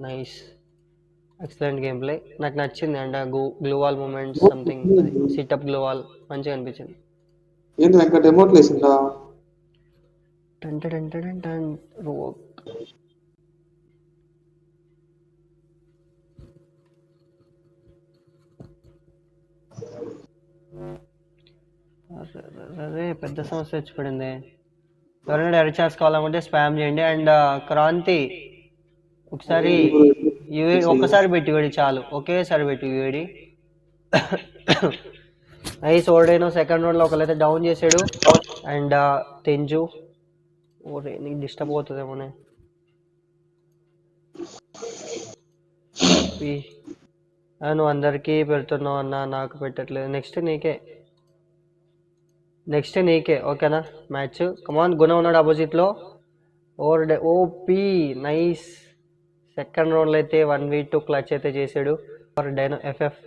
Nice, excellent game play. నాకు నచ్చింది. And glue wall moments something, అది సిటప్ గ్లూ వాల్ మంచిగా అనిపించింది. ఏంది వెంకట ఎమోట్లు వేసిందా? టన్ టన్ టన్ టన్ టన్. అరే పెద్ద సమస్య వచ్చి పడింది. ఎవరైనా డైరెక్ట్ ఛాన్స్ కావాలనుకుంటే స్పామ్ చేయండి. అండ్ క్రాంతి ఒకసారి ఒక్కసారి పెట్టి వేడి చాలు, ఒకేసారి పెట్టి వేడి. నైస్ ఓడైనా సెకండ్ రౌండ్లో ఒకరైతే డౌన్ చేసాడు. అండ్ తెంజు, ఓరే నీకు డిస్టర్బ్ అవుతుందేమోనే. నువ్వు అందరికీ పెడుతున్నావు అన్న, నాకు పెట్టట్లేదు. నెక్స్ట్ నీకే ఓకేనా మ్యాచ్. కమాన్, గుణ ఉన్నాడు ఆపోజిట్లో. OP nice. సెకండ్ రౌండ్లో అయితే 1v2 క్లచ్ అయితే చేసాడు. Dino FF